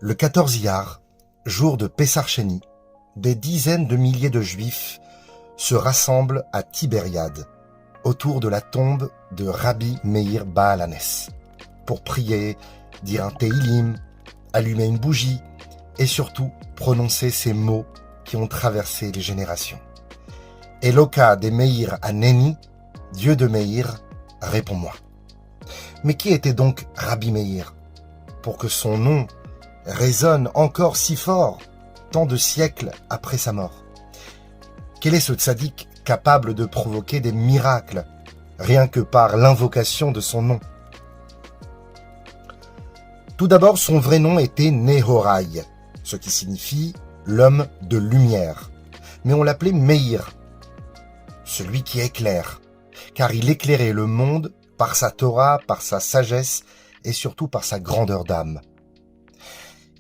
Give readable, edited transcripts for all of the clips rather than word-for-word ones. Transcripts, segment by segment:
Le 14 Iyar, jour de Pessar Sheni, des dizaines de milliers de Juifs se rassemblent à Tibériade, autour de la tombe de Rabbi Meir Baal HaNes, pour prier, dire un Tehillim, allumer une bougie et surtout prononcer ces mots qui ont traversé les générations. Eloka de Meir Haneni, Dieu de Meir, réponds-moi. Mais qui était donc Rabbi Meir, pour que son nom résonne encore si fort, tant de siècles après sa mort? Quel est ce tzaddik capable de provoquer des miracles, rien que par l'invocation de son nom? Tout d'abord, son vrai nom était Nehorai, ce qui signifie l'homme de lumière. Mais on l'appelait Meir, celui qui éclaire, car il éclairait le monde par sa Torah, par sa sagesse et surtout par sa grandeur d'âme.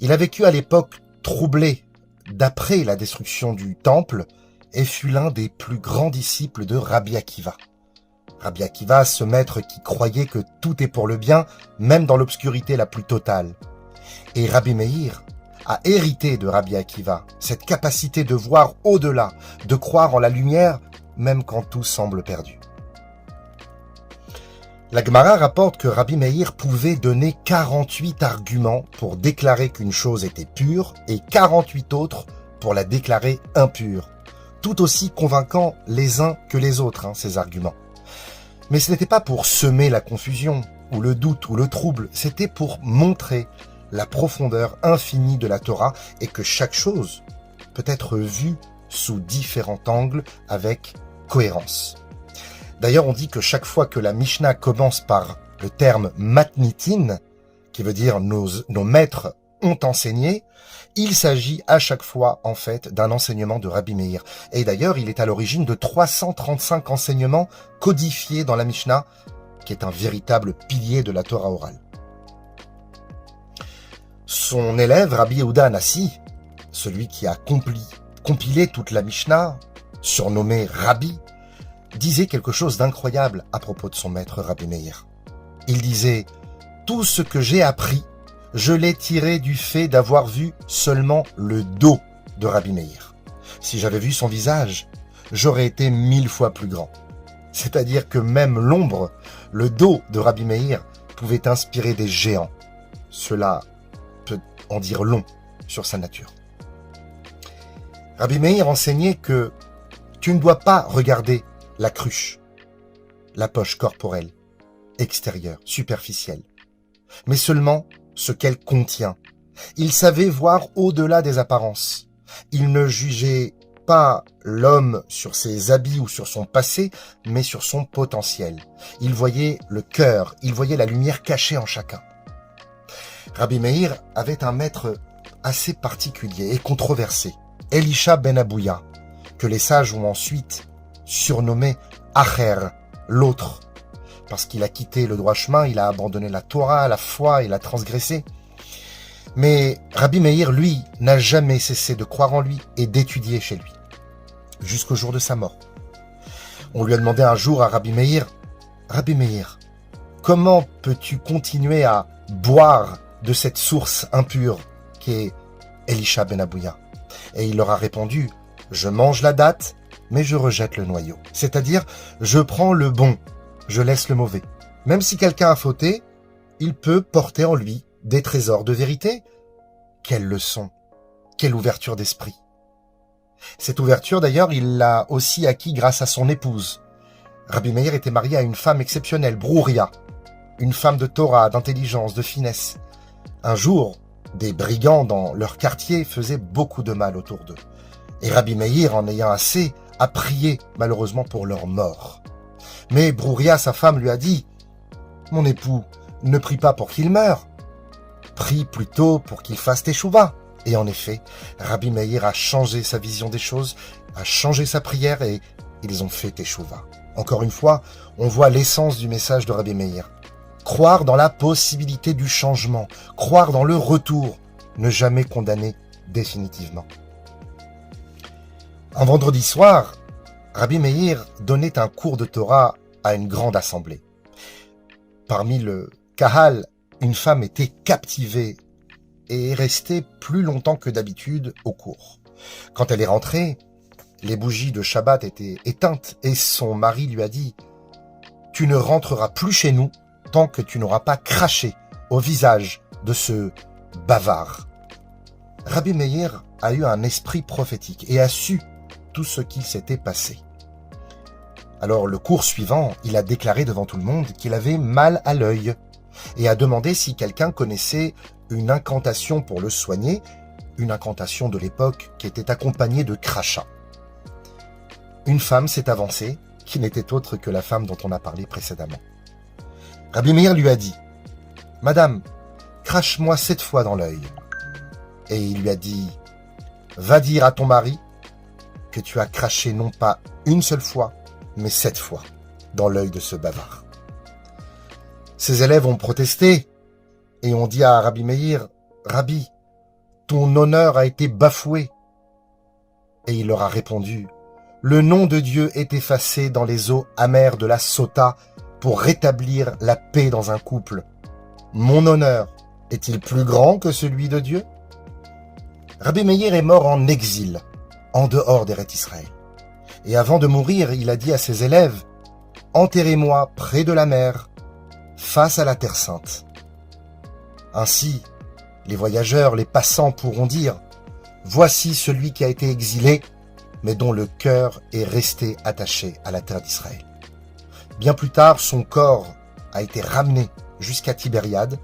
Il a vécu à l'époque troublée d'après la destruction du temple et fut l'un des plus grands disciples de Rabbi Akiva. Rabbi Akiva, ce maître qui croyait que tout est pour le bien, même dans l'obscurité la plus totale. Et Rabbi Meir a hérité de Rabbi Akiva, cette capacité de voir au-delà, de croire en la lumière, même quand tout semble perdu. La Gemara rapporte que Rabbi Meir pouvait donner 48 arguments pour déclarer qu'une chose était pure et 48 autres pour la déclarer impure. Tout aussi convaincants les uns que les autres, ces arguments. Mais ce n'était pas pour semer la confusion, ou le doute, ou le trouble, c'était pour montrer la profondeur infinie de la Torah et que chaque chose peut être vue sous différents angles avec cohérence. D'ailleurs, on dit que chaque fois que la Mishnah commence par le terme matnitin, qui veut dire nos maîtres ont enseigné, il s'agit à chaque fois, en fait, d'un enseignement de Rabbi Meir. Et d'ailleurs, il est à l'origine de 335 enseignements codifiés dans la Mishnah, qui est un véritable pilier de la Torah orale. Son élève, Rabbi Yehuda Hanassi, celui qui a compilé toute la Mishnah, surnommé Rabbi, disait quelque chose d'incroyable à propos de son maître Rabbi Meir. Il disait « Tout ce que j'ai appris, je l'ai tiré du fait d'avoir vu seulement le dos de Rabbi Meir. Si j'avais vu son visage, j'aurais été 1000 fois plus grand. » C'est-à-dire que même l'ombre, le dos de Rabbi Meir, pouvait inspirer des géants. Cela peut en dire long sur sa nature. Rabbi Meir enseignait que tu ne dois pas regarder la cruche, la poche corporelle, extérieure, superficielle, mais seulement ce qu'elle contient. Il savait voir au-delà des apparences. Il ne jugeait pas l'homme sur ses habits ou sur son passé, mais sur son potentiel. Il voyait le cœur, il voyait la lumière cachée en chacun. Rabbi Meir avait un maître assez particulier et controversé, Elisha ben Abouya, que les sages ont ensuite surnommé Acher, l'autre, parce qu'il a quitté le droit chemin, il a abandonné la Torah, la foi, il a transgressé. Mais Rabbi Meir, lui, n'a jamais cessé de croire en lui et d'étudier chez lui, jusqu'au jour de sa mort. On lui a demandé un jour à Rabbi Meir, comment peux-tu continuer à boire de cette source impure qui est Elisha ben Abouya? Et il leur a répondu, je mange la date, mais je rejette le noyau. C'est-à-dire, je prends le bon, je laisse le mauvais. Même si quelqu'un a fauté, il peut porter en lui des trésors de vérité. Quelle leçon, quelle ouverture d'esprit. Cette ouverture, d'ailleurs, il l'a aussi acquis grâce à son épouse. Rabbi Meir était marié à une femme exceptionnelle, Brouria, une femme de Torah, d'intelligence, de finesse. Un jour, des brigands dans leur quartier faisaient beaucoup de mal autour d'eux. Et Rabbi Meir, en ayant assez, a prié malheureusement pour leur mort. Mais Brouria, sa femme, lui a dit « Mon époux, ne prie pas pour qu'il meure. Prie plutôt pour qu'il fasse teshuva. » Et en effet, Rabbi Meir a changé sa vision des choses, a changé sa prière et ils ont fait teshuva. Encore une fois, on voit l'essence du message de Rabbi Meir. Croire dans la possibilité du changement, croire dans le retour, ne jamais condamner définitivement. Un vendredi soir, Rabbi Meir donnait un cours de Torah à une grande assemblée. Parmi le Kahal, une femme était captivée et est restée plus longtemps que d'habitude au cours. Quand elle est rentrée, les bougies de Shabbat étaient éteintes et son mari lui a dit « Tu ne rentreras plus chez nous tant que tu n'auras pas craché au visage de ce bavard. » Rabbi Meir a eu un esprit prophétique et a su tout ce qu'il s'était passé. Alors le cours suivant, il a déclaré devant tout le monde qu'il avait mal à l'œil et a demandé si quelqu'un connaissait une incantation pour le soigner, une incantation de l'époque qui était accompagnée de crachats. Une femme s'est avancée, qui n'était autre que la femme dont on a parlé précédemment. Rabbi Meir lui a dit « Madame, crache-moi 7 fois dans l'œil. » Et il lui a dit « Va dire à ton mari que tu as craché non pas une seule fois, mais 7 fois dans l'œil de ce bavard. » Ses élèves ont protesté et ont dit à Rabbi Meir « Rabbi, ton honneur a été bafoué. » Et il leur a répondu « Le nom de Dieu est effacé dans les eaux amères de la Sota pour rétablir la paix dans un couple. Mon honneur est-il plus grand que celui de Dieu ?» Rabbi Meir est mort en exil, en dehors d'Eretz Israël. Et avant de mourir, il a dit à ses élèves « Enterrez-moi près de la mer, face à la Terre Sainte. » Ainsi, les voyageurs, les passants pourront dire « Voici celui qui a été exilé, mais dont le cœur est resté attaché à la terre d'Israël. » Bien plus tard, son corps a été ramené jusqu'à Tibériade,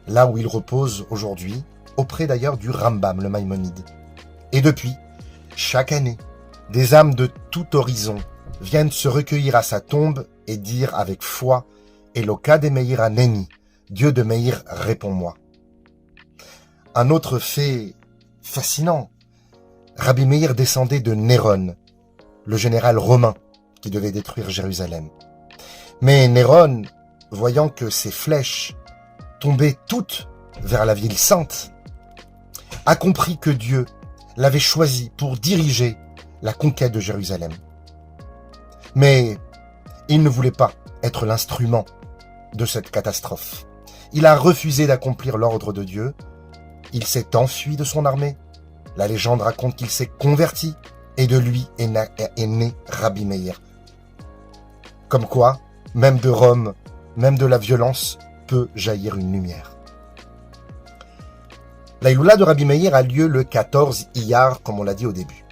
là où il repose aujourd'hui, auprès d'ailleurs du Rambam, le Maïmonide. Et depuis, chaque année, des âmes de tout horizon viennent se recueillir à sa tombe et dire avec foi « Eloka de Meir Aneni, Dieu de Meir, réponds-moi ». Un autre fait fascinant, Rabbi Meir descendait de Néron, le général romain qui devait détruire Jérusalem. Mais Néron, voyant que ses flèches tombaient toutes vers la ville sainte, a compris que Dieu l'avait choisi pour diriger la conquête de Jérusalem. Mais il ne voulait pas être l'instrument de cette catastrophe. Il a refusé d'accomplir l'ordre de Dieu. Il s'est enfui de son armée. La légende raconte qu'il s'est converti et de lui est né Rabbi Meir. Comme quoi, même de Rome, même de la violence, peut jaillir une lumière. La Iloula de Rabbi Meir a lieu le 14 Iyar, comme on l'a dit au début,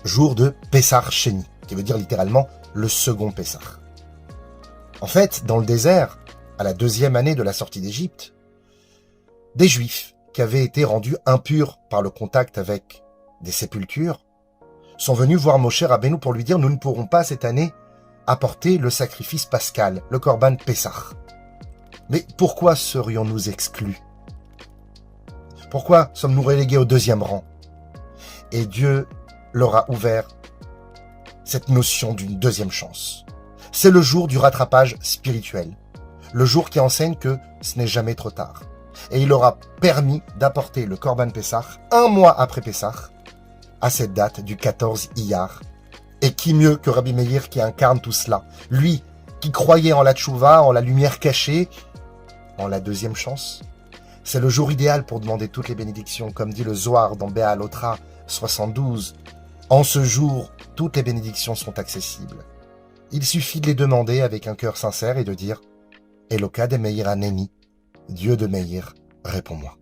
jour de Pessah Sheni, qui veut dire littéralement le second Pessah. En fait, dans le désert, à la 2e année de la sortie d'Égypte, des Juifs qui avaient été rendus impurs par le contact avec des sépultures sont venus voir Moshe Rabbeinu pour lui dire « Nous ne pourrons pas cette année apporter le sacrifice pascal, le Korban Pessah. Mais pourquoi serions-nous exclus ? Pourquoi sommes-nous relégués au 2e rang ?» Et Dieu leur a ouvert cette notion d'une 2e chance. C'est le jour du rattrapage spirituel, le jour qui enseigne que ce n'est jamais trop tard. Et il leur a permis d'apporter le Korban Pessah 1 mois après Pessah, à cette date du 14 Iyar. Et qui mieux que Rabbi Meir qui incarne tout cela, lui qui croyait en la tchouva, en la lumière cachée, en la 2e chance. C'est le jour idéal pour demander toutes les bénédictions, comme dit le Zohar dans Béal Otra 72. En ce jour, toutes les bénédictions sont accessibles. Il suffit de les demander avec un cœur sincère et de dire « Eloka de Meir Aneni, Dieu de Meir, réponds-moi ».